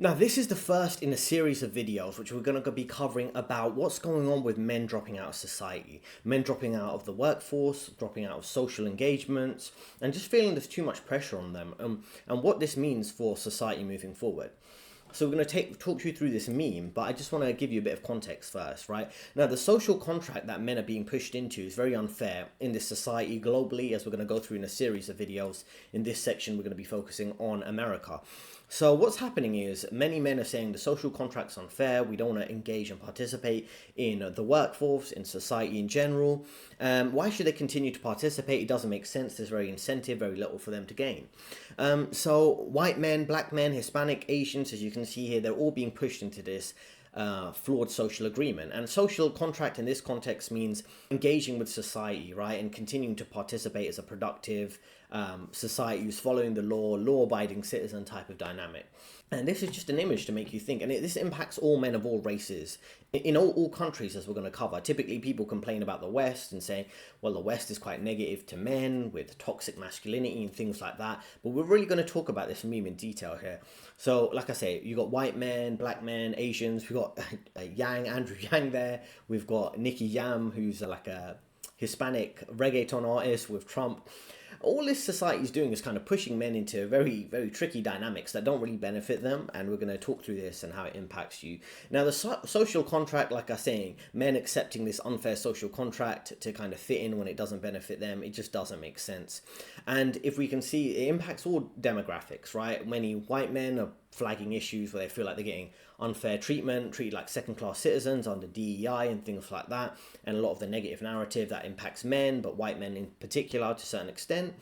Now, this is the first in a series of videos which we're going to be covering about what's going on with men dropping out of society, men dropping out of the workforce, dropping out of social engagements, and just feeling there's too much pressure on them, and what this means for society moving forward. So we're going to talk you through this meme, but I just want to give you a bit of context first, right? Now, the social contract that men are being pushed into is very unfair in this society globally, as we're going to go through in a series of videos. In this section, we're going to be focusing on America. So what's happening is many men are saying the social contract's unfair. We don't want to engage and participate in the workforce, in society in general. Why should they continue to participate? It doesn't make sense. There's very incentive, very little for them to gain. So white men, black men, Hispanic, Asians, as you can see here, they're all being pushed into this flawed social agreement. And social contract in this context means engaging with society, right? And continuing to participate as a productive society who's following the law, law-abiding citizen type of dynamic. And this is just an image to make you think. And this impacts all men of all races in all countries, as we're going to cover. Typically, people complain about the West and say, well, the West is quite negative to men with toxic masculinity and things like that. But we're really going to talk about this meme in detail here. So, like I say, you got white men, black men, Asians. We've got Andrew Yang there. We've got Nicky Jam, who's like a Hispanic reggaeton artist with Trump. All this society is doing is kind of pushing men into very, very tricky dynamics that don't really benefit them. And we're going to talk through this and how it impacts you. Now, the social contract, like I was saying, men accepting this unfair social contract to kind of fit in when it doesn't benefit them, it just doesn't make sense. And if we can see, it impacts all demographics, right? Many white men are flagging issues where they feel like they're getting unfair treatment, treated like second-class citizens under DEI and things like that, and a lot of the negative narrative that impacts men, but white men in particular to a certain extent.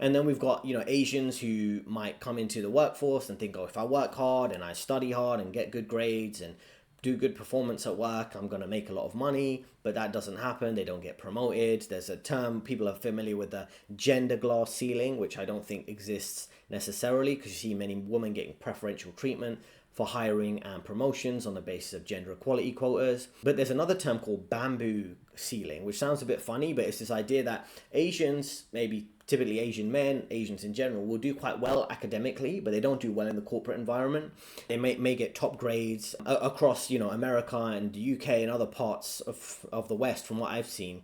And then we've got, Asians who might come into the workforce and think, oh, if I work hard and I study hard and get good grades and do good performance at work, I'm going to make a lot of money, but that doesn't happen. They don't get promoted. There's a term, people are familiar with the gender glass ceiling, which I don't think exists necessarily, because you see many women getting preferential treatment for hiring and promotions on the basis of gender equality quotas. But there's another term called bamboo ceiling, which sounds a bit funny, but it's this idea that Asians, maybe typically Asian men, Asians in general, will do quite well academically, but they don't do well in the corporate environment. They may get top grades across, America and the UK and other parts of the West, from what I've seen.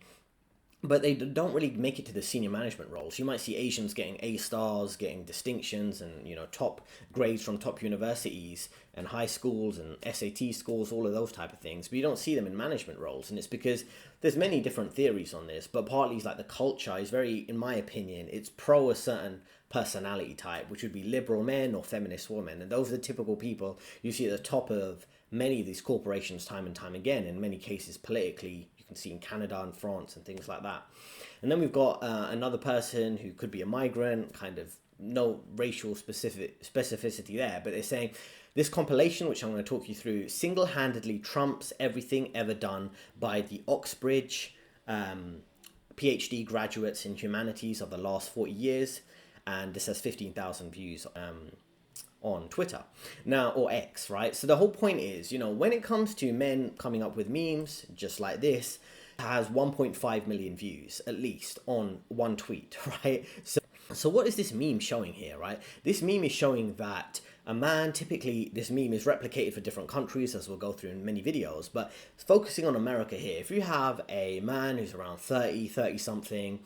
But they don't really make it to the senior management roles. You might see Asians getting A stars, getting distinctions, and top grades from top universities and high schools and SAT schools, all of those type of things. But you don't see them in management roles, and it's because there's many different theories on this. But partly it's like the culture is very, in my opinion, it's pro a certain personality type, which would be liberal men or feminist women, and those are the typical people you see at the top of many of these corporations time and time again. In many cases, politically, you can see in Canada and France and things like that. And then we've got another person who could be a migrant, kind of no racial specificity there, but they're saying this compilation, which I'm going to talk you through, single-handedly trumps everything ever done by the Oxbridge PhD graduates in humanities of the last 40 years. And this has 15,000 views on Twitter now, or X, right? So the whole point is, when it comes to men coming up with memes just like this, it has 1.5 million views at least on one tweet, right? So what is this meme showing here, right? This meme is showing that a man, typically this meme is replicated for different countries, as we'll go through in many videos, but focusing on America here, if you have a man who's around 30 something,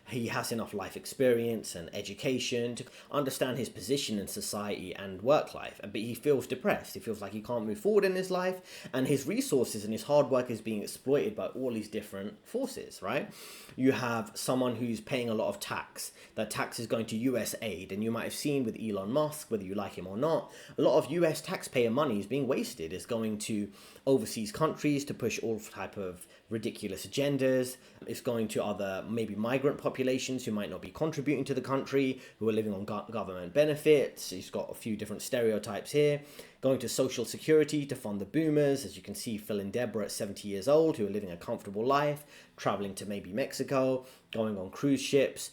he has enough life experience and education to understand his position in society and work life, but he feels depressed. He feels like he can't move forward in his life, and his resources and his hard work is being exploited by all these different forces, right? You have someone who's paying a lot of tax. That tax is going to US aid, and you might have seen with Elon Musk, whether you like him or not, a lot of US taxpayer money is being wasted. It's going to overseas countries to push all type of ridiculous agendas. It's going to other maybe migrant populations who might not be contributing to the country, who are living on government benefits. He's got a few different stereotypes here. Going to social security to fund the boomers, as you can see Phil and Deborah at 70 years old, who are living a comfortable life, traveling to maybe Mexico, going on cruise ships,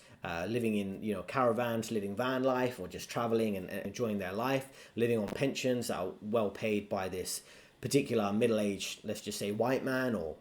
living in caravans, living van life, or just traveling and enjoying their life, living on pensions that are well paid by this particular middle-aged, let's just say white man, or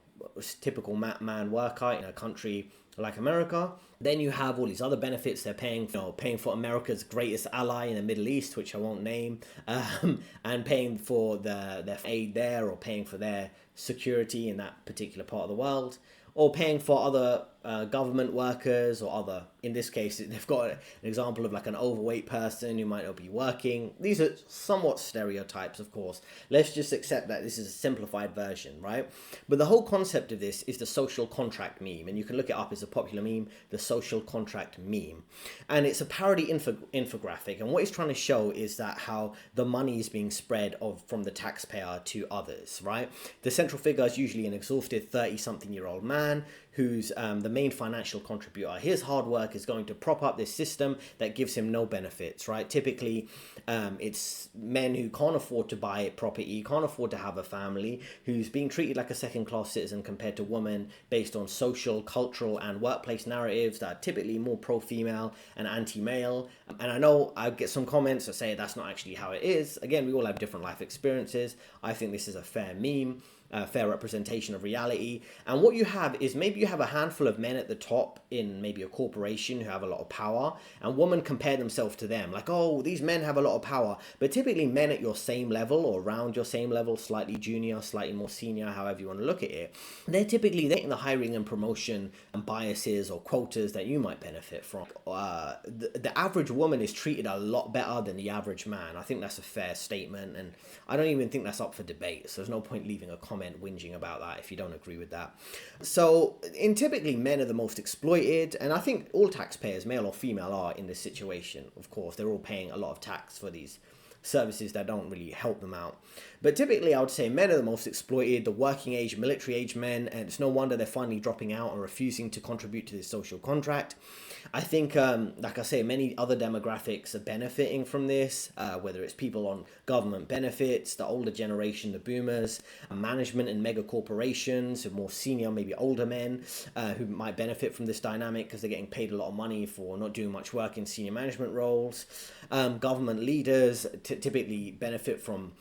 typical man worker in a country like America. Then you have all these other benefits. They're paying for America's greatest ally in the Middle East, which I won't name, and paying for their aid there, or paying for their security in that particular part of the world, or paying for other government workers, or other, in this case, they've got an example of like an overweight person who might not be working. These are somewhat stereotypes, of course. Let's just accept that this is a simplified version, right? But the whole concept of this is the social contract meme, and you can look it up. It's a popular meme, the social contract meme. And it's a parody infographic, and what it's trying to show is that how the money is being spread from the taxpayer to others, right? The central figure is usually an exhausted 30-something-year-old man who's the main financial contributor. His hard work is going to prop up this system that gives him no benefits, right? Typically, it's men who can't afford to buy property, can't afford to have a family, who's being treated like a second-class citizen compared to women based on social, cultural, and workplace narratives that are typically more pro-female and anti-male. And I know I get some comments that say that's not actually how it is. Again, we all have different life experiences. I think this is a fair meme. Fair representation of reality. And what you have is, maybe you have a handful of men at the top in maybe a corporation who have a lot of power, and women compare themselves to them, like, oh, these men have a lot of power. But typically men at your same level, or around your same level, slightly junior, slightly more senior, however you want to look at it, they're getting the hiring and promotion and biases or quotas that you might benefit from. The average woman is treated a lot better than the average man. I think that's a fair statement, and I don't even think that's up for debate, so there's no point leaving a comment whinging about that if you don't agree with that. So typically men are the most exploited, and I think all taxpayers, male or female, are in this situation. Of course, they're all paying a lot of tax for these services that don't really help them out. But typically I would say men are the most exploited, the working age, military age men, and it's no wonder they're finally dropping out and refusing to contribute to this social contract. I think, like I say, many other demographics are benefiting from this, whether it's people on government benefits, the older generation, the boomers, management and mega corporations, more senior, maybe older men who might benefit from this dynamic because they're getting paid a lot of money for not doing much work in senior management roles. Government leaders typically benefit from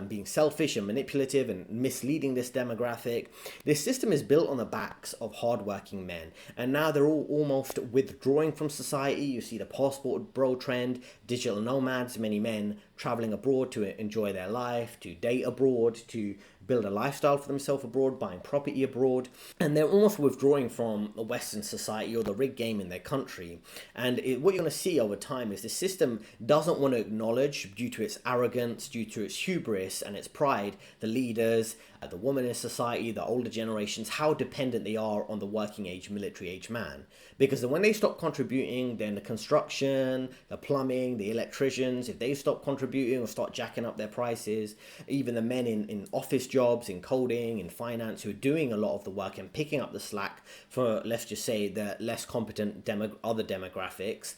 being selfish and manipulative and misleading this demographic. This system is built on the backs of hardworking men, and now they're all almost withdrawing from society. You see the passport bro trend, digital nomads, many men traveling abroad to enjoy their life, to date abroad, to build a lifestyle for themselves abroad, buying property abroad, and they're almost withdrawing from a Western society or the rigged game in their country. And what you're going to see over time is the system doesn't want to acknowledge, due to its arrogance, due to its hubris and its pride, the leaders, the women in society, the older generations, how dependent they are on the working age, military age man. Because when they stop contributing, then the construction, the plumbing, the electricians, if they stop contributing or start jacking up their prices, even the men in office jobs, in coding, in finance, who are doing a lot of the work and picking up the slack for, let's just say, the less competent other demographics,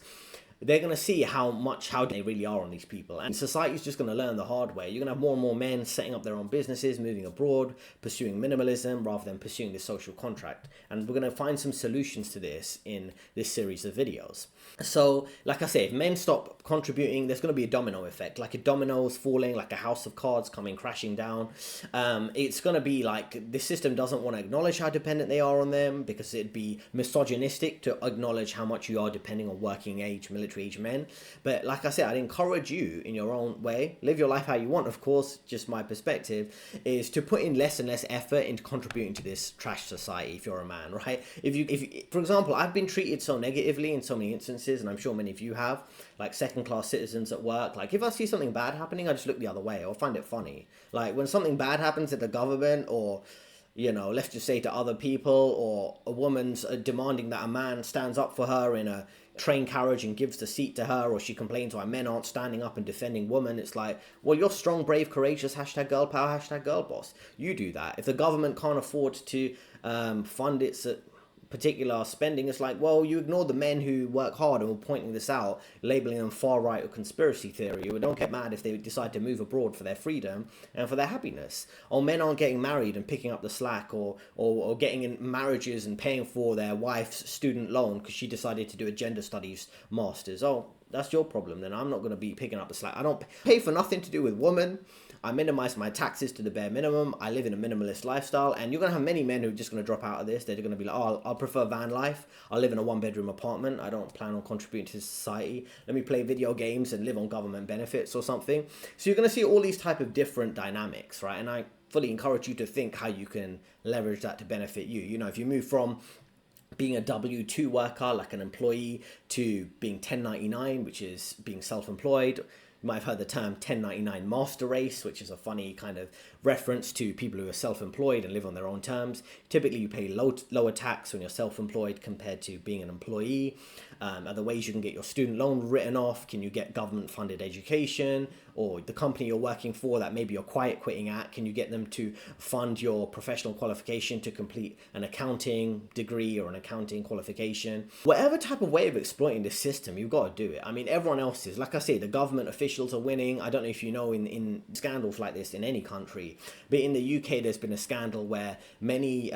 they're going to see how they really are on these people. And society's just going to learn the hard way. You're going to have more and more men setting up their own businesses, moving abroad, pursuing minimalism rather than pursuing this social contract. And we're going to find some solutions to this in this series of videos. So, like I say, if men stop contributing, there's going to be a domino effect, like a dominoes falling, like a house of cards coming crashing down. It's going to be like this system doesn't want to acknowledge how dependent they are on them, because it'd be misogynistic to acknowledge how much you are depending on working age, military age men. But like I said, I'd encourage you in your own way, live your life how you want, of course, just my perspective, is to put in less and less effort into contributing to this trash society if you're a man, right? If you, for example, I've been treated so negatively in so many instances, and I'm sure many of you have, like second-class citizens at work. Like if I see something bad happening, I just look the other way or find it funny. Like when something bad happens at the government, or let's just say to other people, or a woman's demanding that a man stands up for her in a train carriage and gives the seat to her, or she complains why men aren't standing up and defending women, it's like, well, you're strong, brave, courageous, hashtag girl power, hashtag girl boss. You do that. If the government can't afford to fund its particular spending, it's like, well, you ignore the men who work hard and were pointing this out, labeling them far right or conspiracy theory. Or don't get mad if they decide to move abroad for their freedom and for their happiness. Or men aren't getting married and picking up the slack, or getting in marriages and paying for their wife's student loan because she decided to do a gender studies master's. Oh, that's your problem then. I'm not going to be picking up the slack. I don't pay for nothing to do with women. I minimize my taxes to the bare minimum. I live in a minimalist lifestyle. And you're going to have many men who are just going to drop out of this. They're going to be like, oh, I'll prefer van life. I'll live in a 1-bedroom apartment. I don't plan on contributing to society. Let me play video games and live on government benefits or something. So you're going to see all these type of different dynamics, right? And I fully encourage you to think how you can leverage that to benefit you. You know, if you move from being a W-2 worker, like an employee, to being 1099, which is being self-employed. You might have heard the term 1099 master race, which is a funny kind of reference to people who are self-employed and live on their own terms. Typically, you pay lower tax when you're self-employed compared to being an employee. Other ways you can get your student loan written off. Can you get government-funded education? Or the company you're working for that maybe you're quiet quitting at, can you get them to fund your professional qualification to complete an accounting degree or an accounting qualification? Whatever type of way of exploiting this system, you've got to do it. I mean, everyone else is. Like I say, the government officials are winning. I don't know if you know in scandals like this in any country, but in the UK, there's been a scandal where many...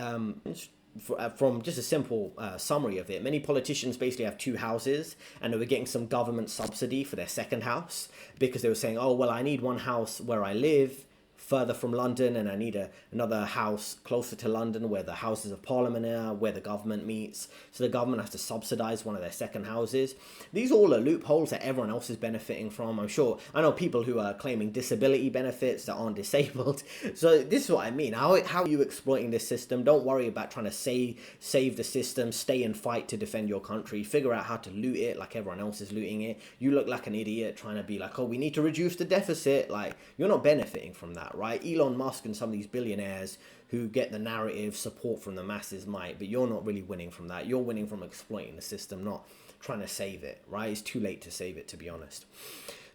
from just a simple summary of it, many politicians basically have 2 houses and they were getting some government subsidy for their second house because they were saying, oh, well, I need one house where I live further from London and I need another house closer to London where the Houses of Parliament are, where the government meets. So the government has to subsidise one of their second houses. These all are loopholes that everyone else is benefiting from. I know people who are claiming disability benefits that aren't disabled. So this is what I mean. How are you exploiting this system? Don't worry about trying to save the system. Stay and fight to defend your country. Figure out how to loot it like everyone else is looting it. You look like an idiot trying to be like, oh, we need to reduce the deficit. Like, you're not benefiting from that, right? Elon Musk and some of these billionaires who get the narrative support from the masses might, but you're not really winning from that. You're winning from exploiting the system, not trying to save it, right? It's too late to save it, to be honest.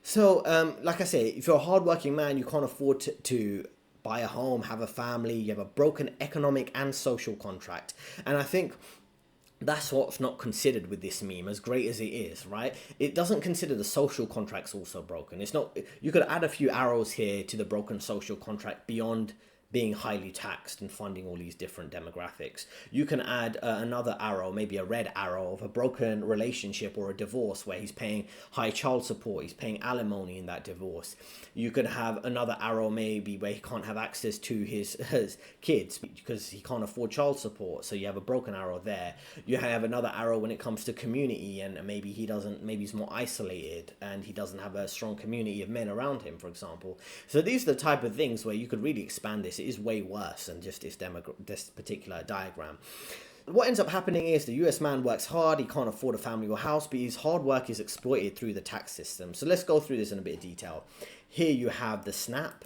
So, like I say, if you're a hardworking man, you can't afford to buy a home, have a family, you have a broken economic and social contract. And I think that's what's not considered with this meme, as great as it is, right? It doesn't consider the social contracts also broken. It's not, you could add a few arrows here to the broken social contract beyond being highly taxed and funding all these different demographics. You can add another arrow, maybe a red arrow of a broken relationship or a divorce where he's paying high child support, he's paying alimony in that divorce. You could have another arrow maybe where he can't have access to his kids because he can't afford child support. So you have a broken arrow there. You have another arrow when it comes to community and maybe he's more isolated and he doesn't have a strong community of men around him, for example. So these are the type of things where you could really expand this. It is way worse than just this particular diagram. What ends up happening is the US man works hard, he can't afford a family or house, but his hard work is exploited through the tax system. So let's go through this in a bit of detail. Here you have the SNAP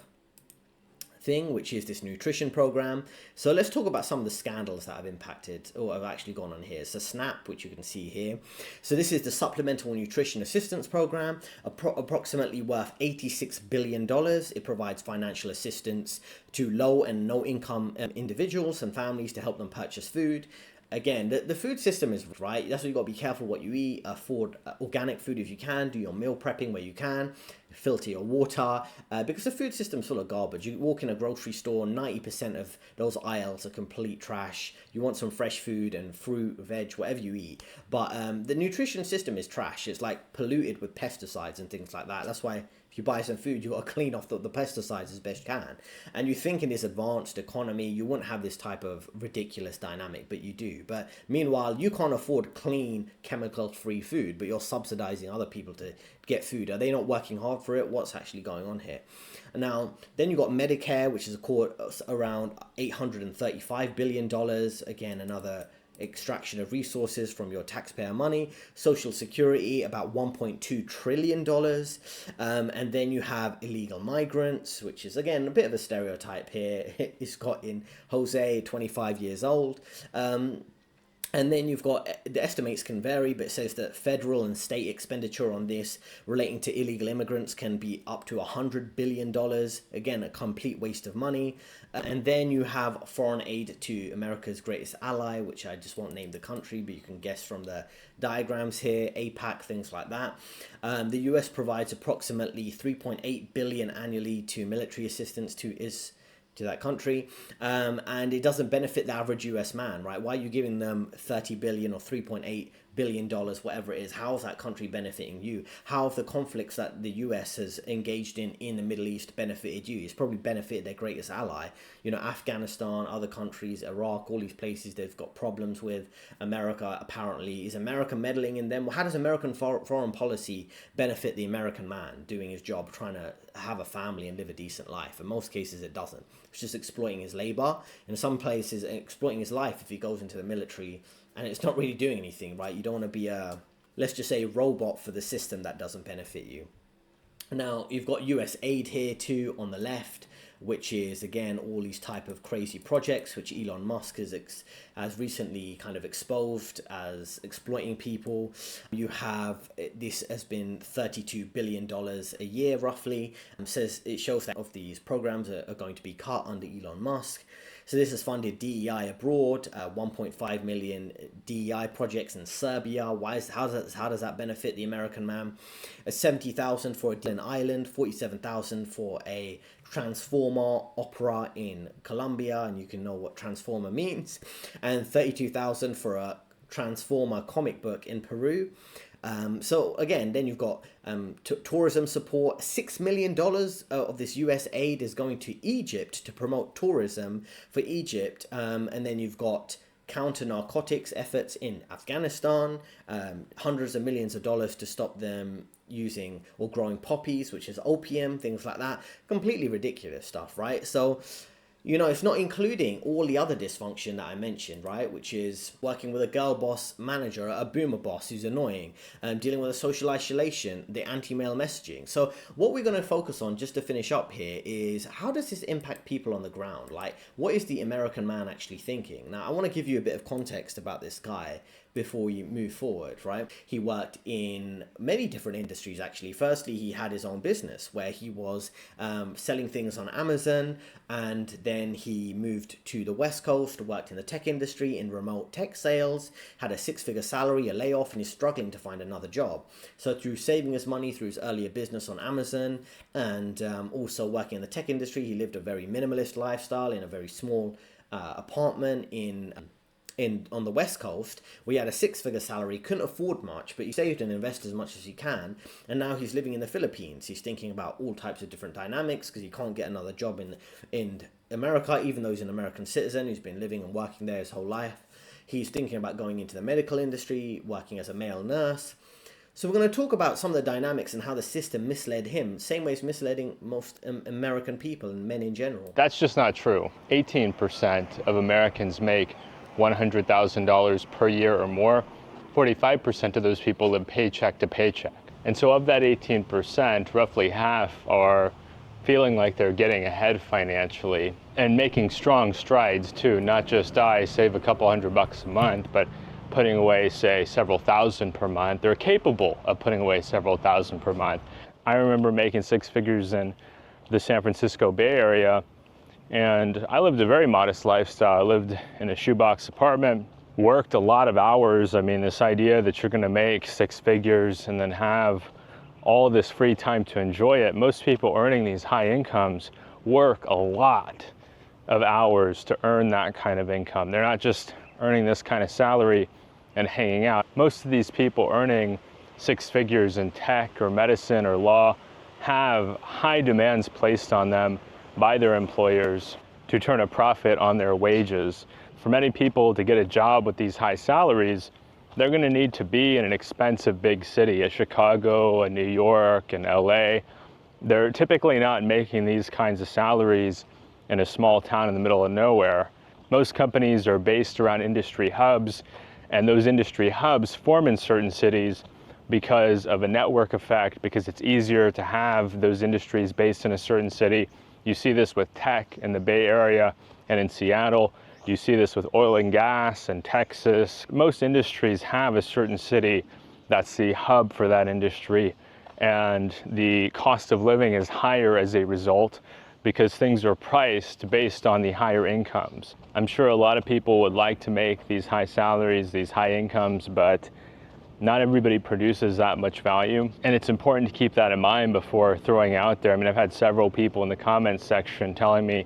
thing, which is this nutrition program. So let's talk about some of the scandals that have impacted or have actually gone on here. So SNAP, which you can see here. So this is the Supplemental Nutrition Assistance Program, approximately worth $86 billion. It provides financial assistance to low and no income individuals and families to help them purchase food. Again, the food system is right. That's why you got to be careful what you eat. Afford organic food if you can. Do your meal prepping where you can. Filter your water because the food system's full of garbage. You walk in a grocery store, 90% of those aisles are complete trash. You want some fresh food and fruit, veg, whatever you eat. But the nutrition system is trash. It's like polluted with pesticides and things like that. That's why if you buy some food, you got to clean off the pesticides as best you can. And you think in this advanced economy, you wouldn't have this type of ridiculous dynamic, but you do. But meanwhile, you can't afford clean, chemical-free food, but you're subsidizing other people to get food. Are they not working hard for it? What's actually going on here? Now, then you got Medicare, which is around $835 billion. Again, another extraction of resources from your taxpayer money. Social Security, about $1.2 trillion. And then you have illegal migrants, which is, again, a bit of a stereotype here. It's got in Jose, 25 years old. And then you've got, the estimates can vary, but it says that federal and state expenditure on this relating to illegal immigrants can be up to $100 billion. Again, a complete waste of money. And then you have foreign aid to America's greatest ally, which I just won't name the country, but you can guess from the diagrams here, APAC, things like that. The US provides approximately $3.8 billion annually to military assistance to that country, and it doesn't benefit the average US man, right? Why are you giving them 30 billion or 3.8 billion, whatever it is. How is that country benefiting you? How have the conflicts that the US has engaged in the Middle East benefited you? It's probably benefited their greatest ally. You know, Afghanistan, other countries, Iraq, all these places they've got problems with. America, apparently, is America meddling in them? How does American foreign policy benefit the American man doing his job, trying to have a family and live a decent life? In most cases, it doesn't. It's just exploiting his labor. In some places, exploiting his life if he goes into the military, and it's not really doing anything, right? You don't want to be a, let's just say, robot for the system that doesn't benefit you. Now, you've got US aid here too on the left, which is, again, all these type of crazy projects, which Elon Musk has recently kind of exposed as exploiting people. You have, this has been $32 billion a year, roughly. It shows that of these programs are going to be cut under Elon Musk. So this has funded DEI abroad, 1.5 million DEI projects in Serbia. How does that benefit the American man? 70,000 for a Dylan Island, 47,000 for a Transformer opera in Colombia, and you can know what Transformer means, and 32,000 for a Transformer comic book in Peru. So again, then you've got tourism support. $6 million of this US aid is going to Egypt to promote tourism for Egypt. And then you've got counter narcotics efforts in Afghanistan, hundreds of millions of dollars to stop them using or growing poppies, which is opium, things like that. Completely ridiculous stuff, right? So, you know, it's not including all the other dysfunction that I mentioned, right? Which is working with a girl boss manager, a boomer boss who's annoying, dealing with a social isolation, the anti-male messaging. So what we're going to focus on, just to finish up here, is how does this impact people on the ground? Like, what is the American man actually thinking? Now, I want to give you a bit of context about this guy before we move forward, right? He worked in many different industries, actually. Firstly, he had his own business where he was selling things on Amazon, and then he moved to the West Coast, worked in the tech industry in remote tech sales, had a 6-figure salary, a layoff, and he's struggling to find another job. So through saving his money through his earlier business on Amazon, and also working in the tech industry, he lived a very minimalist lifestyle in a very small apartment on the West Coast, where he had a 6-figure salary, couldn't afford much, but he saved and invested as much as he can, and now he's living in the Philippines. He's thinking about all types of different dynamics because he can't get another job in America, even though he's an American citizen who's been living and working there his whole life. He's thinking about going into the medical industry, working as a male nurse. So we're going to talk about some of the dynamics and how the system misled him, same way it's misleading most American people and men in general. That's just not true. 18% of Americans make $100,000 per year or more. 45% of those people live paycheck to paycheck. And so of that 18%, roughly half are feeling like they're getting ahead financially and making strong strides too, not just I save a couple $100 a month, but putting away, say, several thousand per month. They're capable of putting away several thousand per month. I remember making 6 figures in the San Francisco Bay Area, and I lived a very modest lifestyle. I lived in a shoebox apartment, worked a lot of hours. I mean, this idea that you're gonna make 6 figures and then have all this free time to enjoy it. Most people earning these high incomes work a lot of hours to earn that kind of income. They're not just earning this kind of salary and hanging out. Most of these people earning 6 figures in tech or medicine or law have high demands placed on them by their employers to turn a profit on their wages. For many people to get a job with these high salaries, they're going to need to be in an expensive big city, a Chicago, a New York, an LA. They're typically not making these kinds of salaries in a small town in the middle of nowhere. Most companies are based around industry hubs, and those industry hubs form in certain cities because of a network effect, because it's easier to have those industries based in a certain city. You see this with tech in the Bay Area and in Seattle. You see this with oil and gas in Texas. Most industries have a certain city that's the hub for that industry, and the cost of living is higher as a result because things are priced based on the higher incomes. I'm sure a lot of people would like to make these high salaries, these high incomes, but not everybody produces that much value, and it's important to keep that in mind before throwing out there. I mean, I've had several people in the comments section telling me,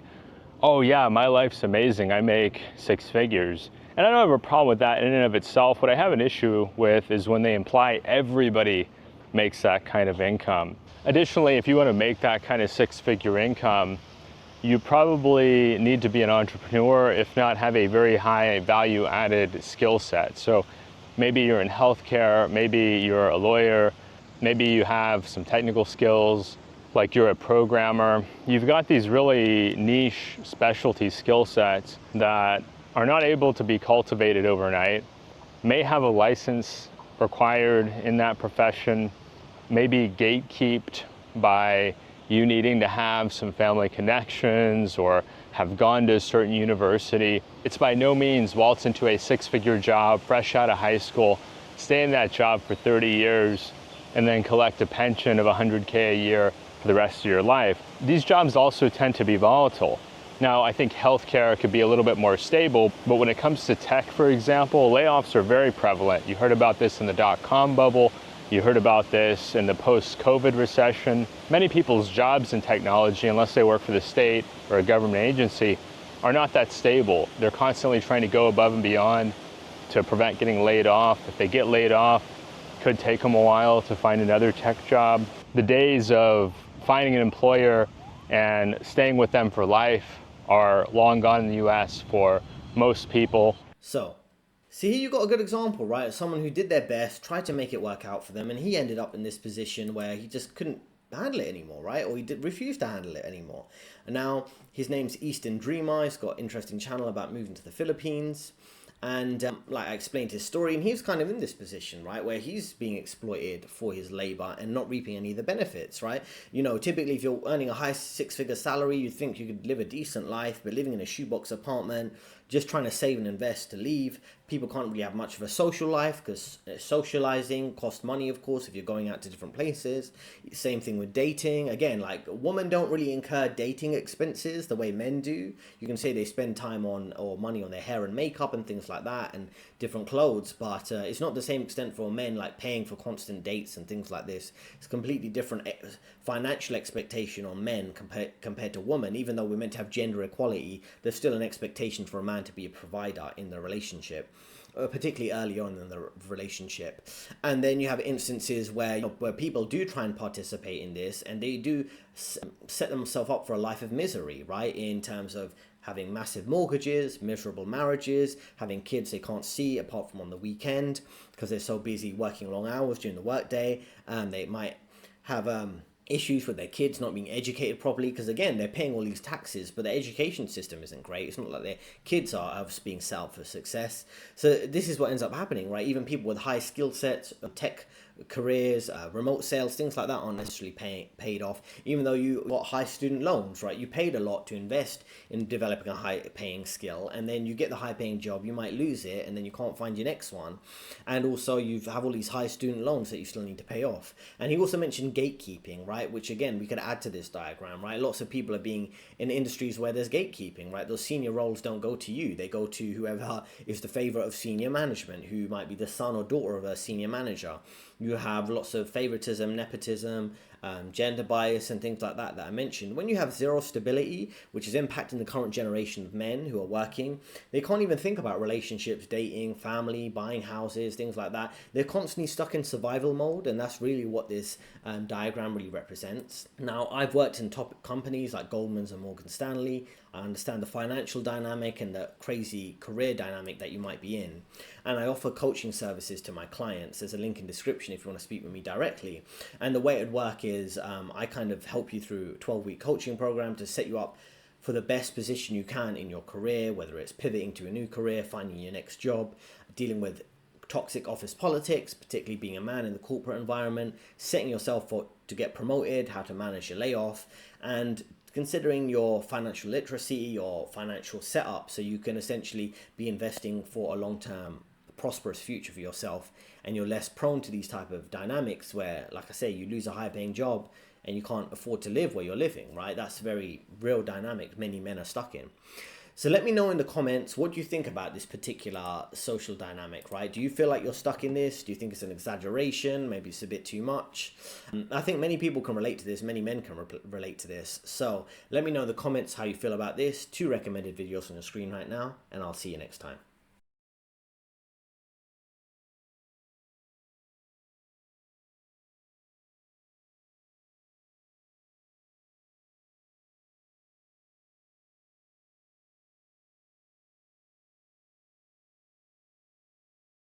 oh yeah, my life's amazing, I make 6 figures. And I don't have a problem with that in and of itself. What I have an issue with is when they imply everybody makes that kind of income. Additionally, if you want to make that kind of six-figure income, you probably need to be an entrepreneur, if not have a very high value-added skill set. So maybe you're in healthcare, maybe you're a lawyer, maybe you have some technical skills, like you're a programmer. You've got these really niche specialty skill sets that are not able to be cultivated overnight, may have a license required in that profession, may be gatekept by you needing to have some family connections or have gone to a certain university. It's by no means waltz into a six-figure job fresh out of high school, stay in that job for 30 years, and then collect a pension of $100K a year for the rest of your life. These jobs also tend to be volatile. Now, I think healthcare could be a little bit more stable, but when it comes to tech, for example, layoffs are very prevalent. You heard about this in the dot-com bubble. You heard about this in the post-COVID recession. Many people's jobs in technology, unless they work for the state or a government agency, are not that stable. They're constantly trying to go above and beyond to prevent getting laid off. If they get laid off, it could take them a while to find another tech job. The days of finding an employer and staying with them for life are long gone in the US for most people. So, see, here you got a good example, right? Of someone who did their best, tried to make it work out for them, and he ended up in this position where he just couldn't handle it anymore, right? Or he refused to handle it anymore. And now his name's Eastern Dreamer. He's got an interesting channel about moving to the Philippines. And like I explained his story, and he was kind of in this position, right, where he's being exploited for his labor and not reaping any of the benefits, right? You know, typically if you're earning a high six-figure salary, you'd think you could live a decent life, but living in a shoebox apartment, just trying to save and invest to leave, people can't really have much of a social life because socializing costs money, of course, if you're going out to different places. Same thing with dating. Again, like women don't really incur dating expenses the way men do. You can say they spend time on or money on their hair and makeup and things like that and different clothes, but it's not the same extent for men, like paying for constant dates and things like this. It's completely different financial expectation on men compared to women. Even though we're meant to have gender equality, there's still an expectation for a man to be a provider in the relationship, particularly early on in the relationship. And then you have instances where people do try and participate in this, and they do set themselves up for a life of misery, right, in terms of having massive mortgages, miserable marriages, having kids they can't see apart from on the weekend because they're so busy working long hours during the workday. They might have issues with their kids not being educated properly because, again, they're paying all these taxes, but the education system isn't great. It's not like their kids are being set up for success. So this is what ends up happening, right? Even people with high skill sets, tech careers, remote sales, things like that aren't necessarily paid off, even though you got high student loans, right? You paid a lot to invest in developing a high paying skill, and then you get the high paying job, you might lose it, and then you can't find your next one. And also you have all these high student loans that you still need to pay off. And he also mentioned gatekeeping, right? Which again, we could add to this diagram, right? Lots of people are being in industries where there's gatekeeping, right? Those senior roles don't go to you. They go to whoever is the favorite of senior management, who might be the son or daughter of a senior manager. You have lots of favoritism, nepotism, gender bias and things like that I mentioned. When you have zero stability, which is impacting the current generation of men who are working, they can't even think about relationships, dating, family, buying houses, things like that. They're constantly stuck in survival mode, and that's really what this diagram really represents. Now, I've worked in top companies like Goldman's and Morgan Stanley. I understand the financial dynamic and the crazy career dynamic that you might be in. And I offer coaching services to my clients. There's a link in the description if you want to speak with me directly. And the way it'd work is I kind of help you through a 12-week coaching program to set you up for the best position you can in your career, whether it's pivoting to a new career, finding your next job, dealing with toxic office politics, particularly being a man in the corporate environment, setting yourself up to get promoted, how to manage your layoff, and considering your financial literacy, your financial setup, so you can essentially be investing for a long-term prosperous future for yourself, and you're less prone to these type of dynamics where, like I say, you lose a high-paying job and you can't afford to live where you're living, right? That's a very real dynamic many men are stuck in. So let me know in the comments, what do you think about this particular social dynamic, right? Do you feel like you're stuck in this? Do you think it's an exaggeration? Maybe it's a bit too much? I think many people can relate to this. Many men can relate to this. So let me know in the comments how you feel about this. 2 recommended videos on your screen right now, and I'll see you next time.